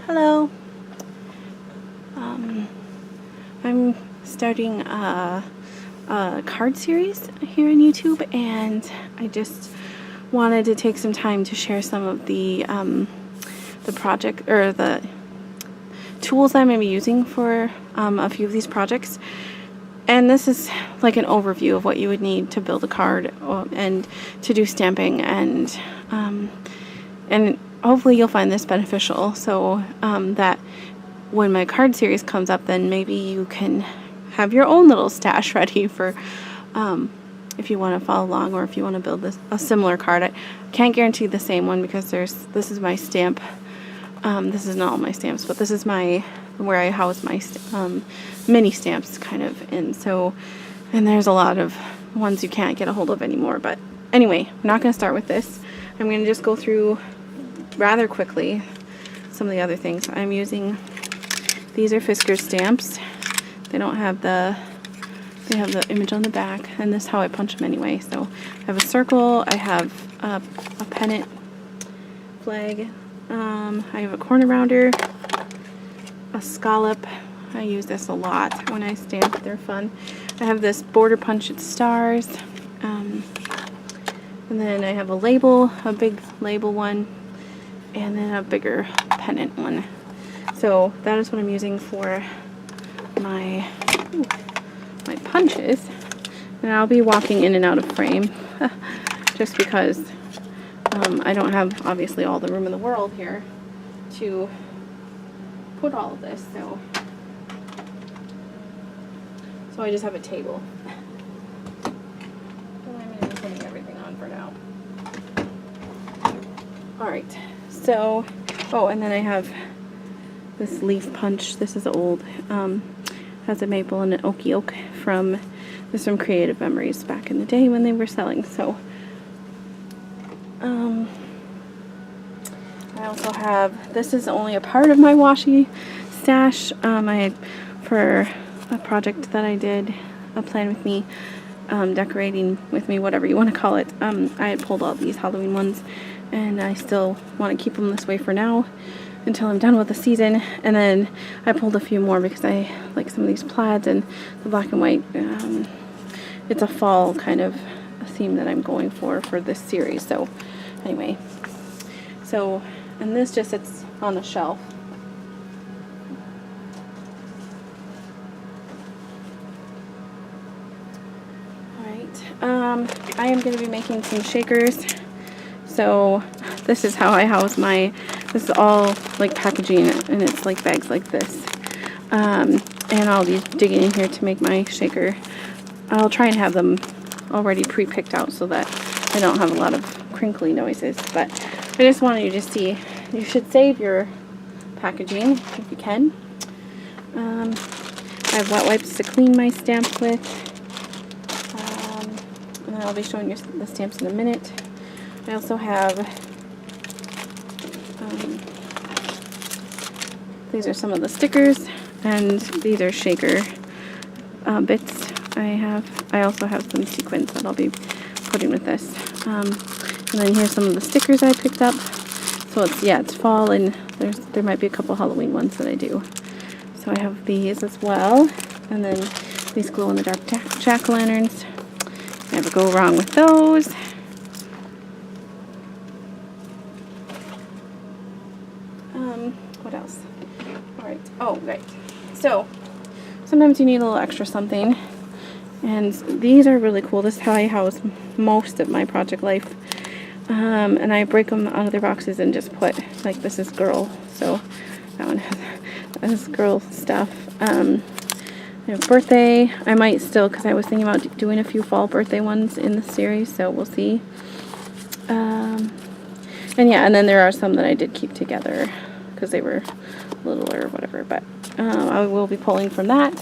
Hello. I'm starting a card series here on YouTube, and I just wanted to take some time to share some of the project or the tools I'm going to be using for a few of these projects. And this is like an overview of what you would need to build a card and to do stamping, and hopefully you'll find this beneficial, so that when my card series comes up, then maybe you can have your own little stash ready for if you want to follow along, or if you want to build a similar card. I can't guarantee the same one because this is my stamp. This is not all my stamps, but this is where I house my mini stamps kind of in. And there's a lot of ones you can't get a hold of anymore. But anyway, I'm not going to start with this. I'm going to just go through rather quickly some of the other things I'm using. These are Fiskars stamps. They don't have they have the image on the back, and this is how I punch them anyway. So I have a circle, I have a pennant flag, I have a corner rounder, a scallop. I use this a lot when I stamp. They're fun. I have this border punch at stars, and then I have a label, a big label one, and then a bigger pennant one. So that is what I'm using for my punches, and I'll be walking in and out of frame just because I don't have obviously all the room in the world here to put all of this, so I just have a table. And I'm going to be putting everything on for now. Alright, so, and then I have this leaf punch. This is old. Has a maple and an oak from Creative Memories back in the day when they were selling. So I also have, this is only a part of my washi stash. For a project that I did, a plan with me, decorating with me, whatever you want to call it, I had pulled all these Halloween ones, and I still want to keep them this way for now until I'm done with the season. And then I pulled a few more because I like some of these plaids and the black and white. It's a fall kind of a theme that I'm going for this series. So anyway, and this just sits on the shelf. Alright, I am going to be making some shakers. So this is how I house this is all like packaging, and it's like bags like this. And I'll be digging in here to make my shaker. I'll try and have them already pre-picked out so that I don't have a lot of crinkly noises. But I just wanted you to see, you should save your packaging if you can. I have wet wipes to clean my stamps with. And I'll be showing you the stamps in a minute. I also have, these are some of the stickers, and these are shaker bits I also have some sequins that I'll be putting with this. And then here's some of the stickers I picked up. So it's fall, and there might be a couple Halloween ones that I do. So I have these as well, and then these glow-in-the-dark jack-o'-lanterns. Never go wrong with those. What else? Alright. Oh, right. So, sometimes you need a little extra something. And these are really cool. This is how I house most of my Project Life. And I break them out of their boxes and just put, like, this is girl. So, that one has girl stuff. I have birthday. I might still, because I was thinking about doing a few fall birthday ones in the series, so we'll see. And yeah, and then there are some that I did keep together because they were little or whatever, but I will be pulling from that.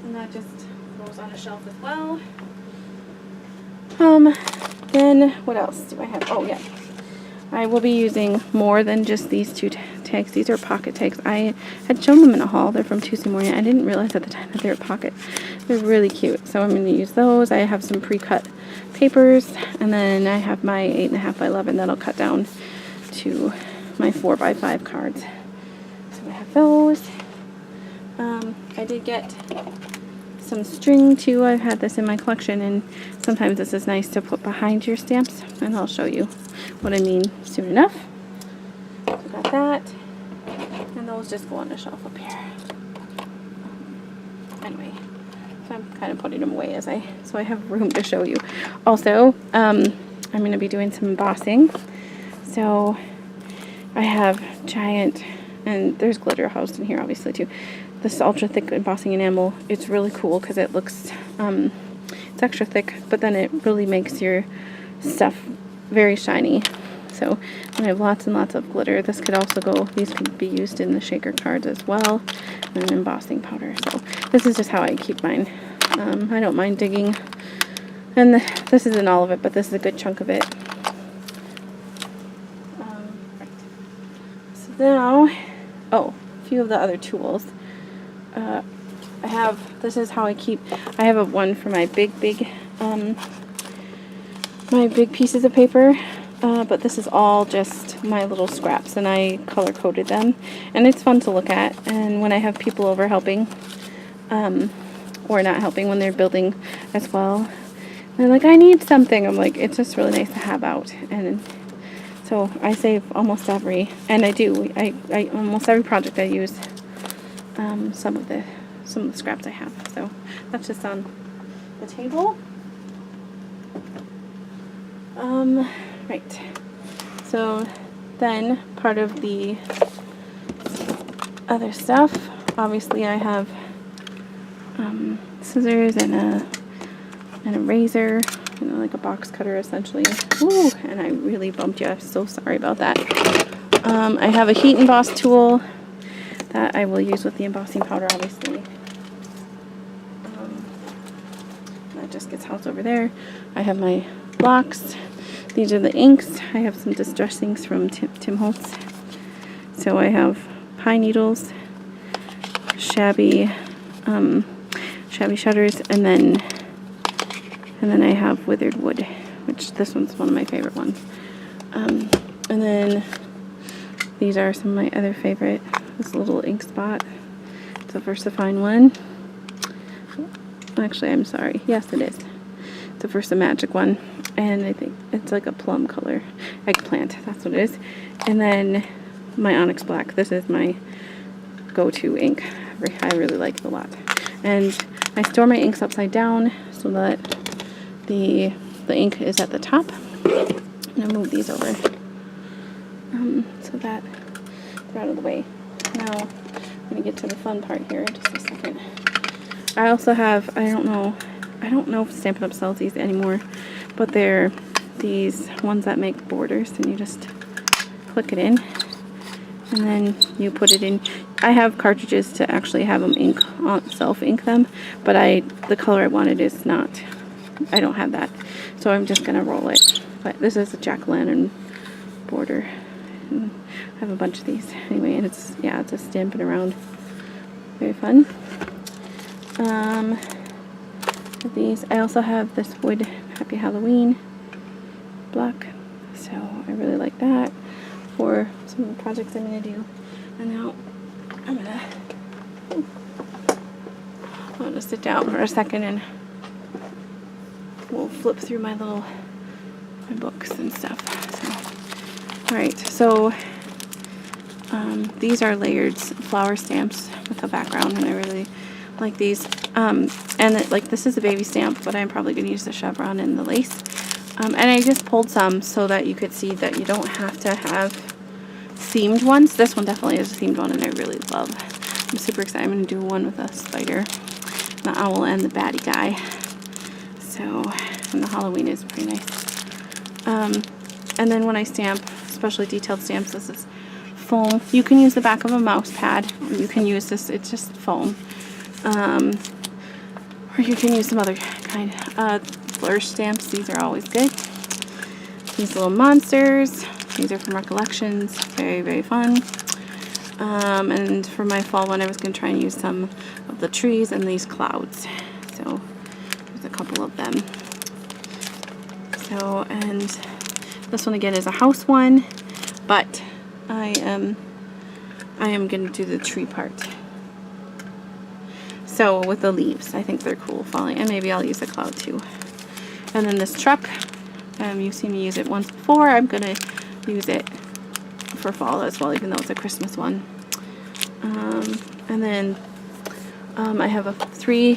And that just goes on a shelf as well. Then what else do I have? Oh yeah, I will be using more than just these two tags. These are pocket tags. I had shown them in a haul. They're from Tuesday Morning. I didn't realize at the time that they were pocket. They're really cute. So I'm going to use those. I have some pre-cut papers, and then I have my 8.5 by 11 that'll cut down to my 4x5 cards. So I have those. I did get some string too. I've had this in my collection, and sometimes this is nice to put behind your stamps, and I'll show you what I mean soon enough. So got that, and those just go on the shelf up here. Anyway, so I'm kind of putting them away so I have room to show you. Also, I'm going to be doing some embossing. So I have giant, and there's glitter housed in here obviously too. This ultra thick embossing enamel. It's really cool because it looks, it's extra thick, but then it really makes your stuff very shiny. So I have lots and lots of glitter. This could also go, these could be used in the shaker cards as well, and an embossing powder. So this is just how I keep mine. I don't mind digging. And this isn't all of it, but this is a good chunk of it. Right. So now, oh, a few of the other tools. This is how I have one for my big pieces of paper, but this is all just my little scraps, and I color coded them, and it's fun to look at. And when I have people over helping, or not helping, when they're building as well, they're like, I need something. I'm like, it's just really nice to have out. And so I save almost every, and I do, I almost every project I use some of the scraps I have. So that's just on the table. Right. So then part of the other stuff, obviously I have scissors and a razor, like a box cutter essentially. Ooh, and I really bumped you. I'm so sorry about that. I have a heat emboss tool that I will use with the embossing powder, obviously. That just gets housed over there. I have my blocks. These are the inks. I have some distress inks from Tim Holtz. So I have pine needles, shabby shutters, and then I have withered wood, which this one's one of my favorite ones. And then these are some of my other favorite. This little ink spot. It's a VersaFine one. Actually, I'm sorry. Yes, it is. It's a Versamagic one, and I think it's like a plum color eggplant. That's what it is. And then my Onyx Black. This is my go-to ink. I really like it a lot. And I store my inks upside down so that the ink is at the top. I'm gonna move these over so that they're out of the way. Now I'm gonna get to the fun part here in just a second. I also have, I don't know if Stampin' Up! Sells these anymore, but they're these ones that make borders, and you just click it in, and then you put it in. I have cartridges to actually have them self-ink them, but the color I wanted is not, I don't have that, so I'm just gonna roll it. But this is a jack-o'-lantern border. And I have a bunch of these anyway, and it's a Stampin' Around. Very fun. These, I also have this wood Happy Halloween block, so I really like that for some of the projects I'm going to do. And now I'm going to sit down for a second, and we'll flip through my books and stuff. So, alright, so these are layered flower stamps with a background, and I really like these. And this is a baby stamp, but I'm probably going to use the chevron and the lace. And I just pulled some so that you could see that you don't have to have themed ones. This one definitely is a themed one, and I really love. I'm super excited. I'm going to do one with a spider, the owl, and the baddie guy. So, and the Halloween is pretty nice. And then when I stamp, especially detailed stamps, this is foam. You can use the back of a mouse pad, or you can use this, it's just foam. Or you can use some other kind. Flourish stamps, these are always good. These little monsters, these are from Recollections, very, very fun. And for my fall one, I was going to try and use some of the trees and these clouds. So there's a couple of them. So, and this one again is a house one. but I am going to do the tree part. So with the leaves, I think they're cool falling, and maybe I'll use a cloud too. And then this truck, you've seen me use it once before. I'm gonna use it for fall as well, even though it's a Christmas one. And then I have 3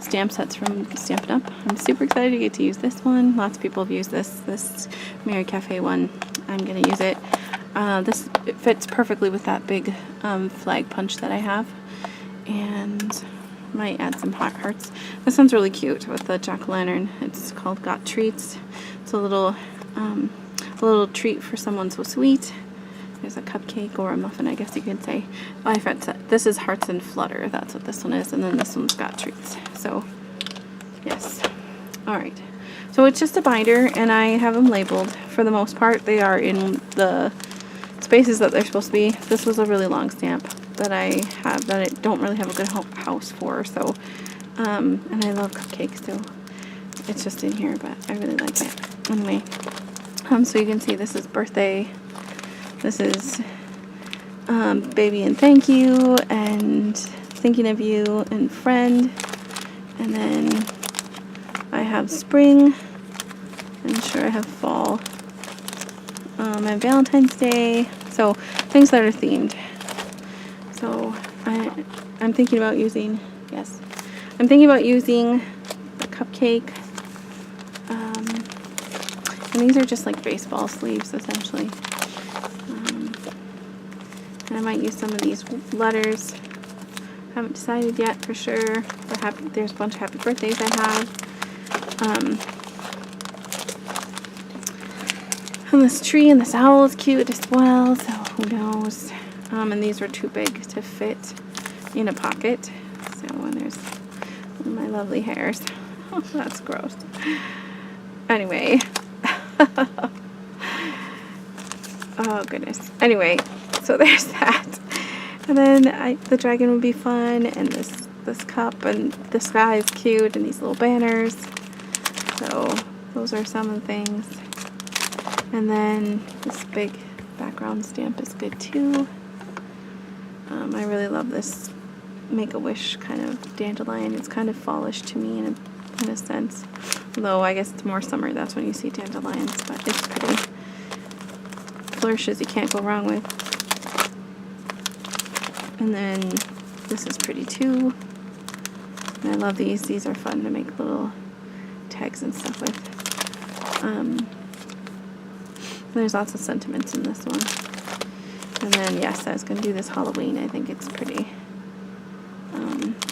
stamp sets from Stampin' Up. I'm super excited to get to use this one. Lots of people have used this Mary Cafe one. I'm gonna use it. It fits perfectly with that big flag punch that I have, and might add some hot hearts. This one's really cute with the jack-o'-lantern. It's called Got Treats. It's a little treat for someone so sweet. There's a cupcake or a muffin, I guess you could say. This is Hearts and Flutter. That's what this one is, and then this one's Got Treats. So yes. All right. So it's just a binder, and I have them labeled. For the most part, they are in the spaces that they're supposed to be. This was a really long stamp that I have that I don't really have a good house for. So, and I love cupcakes, so it's just in here, but I really like it. Anyway, so you can see this is birthday. This is baby and thank you, and thinking of you, and friend. And then I have spring, and sure I have fall, and Valentine's Day. So things that are themed. So I'm thinking about using, yes, I'm thinking about using the cupcake. And these are just like baseball sleeves essentially. And I might use some of these letters. Haven't decided yet for sure. There's a bunch of happy birthdays I have. And this tree and this owl is cute as well, so who knows. And these were too big to fit in a pocket. So, and there's my lovely hairs. Oh, that's gross. Anyway. Oh, goodness. Anyway, so there's that. And then the dragon would be fun, and this cup, and the sky is cute, and these little banners. So those are some of the things. And then this big background stamp is good too. I really love this Make-A-Wish kind of dandelion. It's kind of fallish to me in a sense. Although I guess it's more summer, that's when you see dandelions, but it's pretty. Flourishes you can't go wrong with. And then this is pretty too. And I love these. These are fun to make little tags and stuff with. There's lots of sentiments in this one. And then, yes, I was going to do this Halloween. I think it's pretty.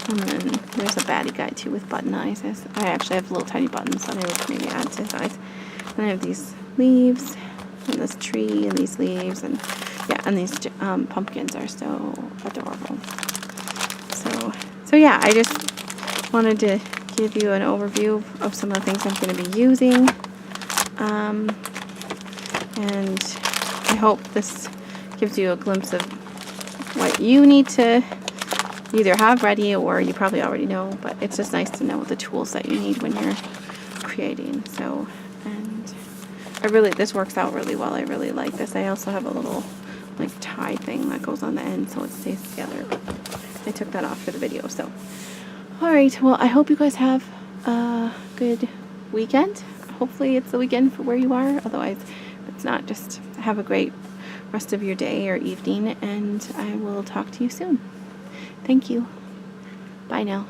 And then there's a baddie guy too with button eyes. I actually have little tiny buttons that I would maybe add to his eyes. And I have these leaves, and this tree, and these leaves, and yeah, and these pumpkins are so adorable. So yeah, I just wanted to give you an overview of some of the things I'm going to be using. And I hope this gives you a glimpse of what you need to either have ready, or you probably already know, but it's just nice to know the tools that you need when you're creating. So, and this works out really well. I really like this. I also have a little like tie thing that goes on the end so it stays together. I took that off for the video. So, alright, well, I hope you guys have a good weekend. Hopefully it's the weekend for where you are. Otherwise, if it's not, just have a great rest of your day or evening, and I will talk to you soon. Thank you. Bye now.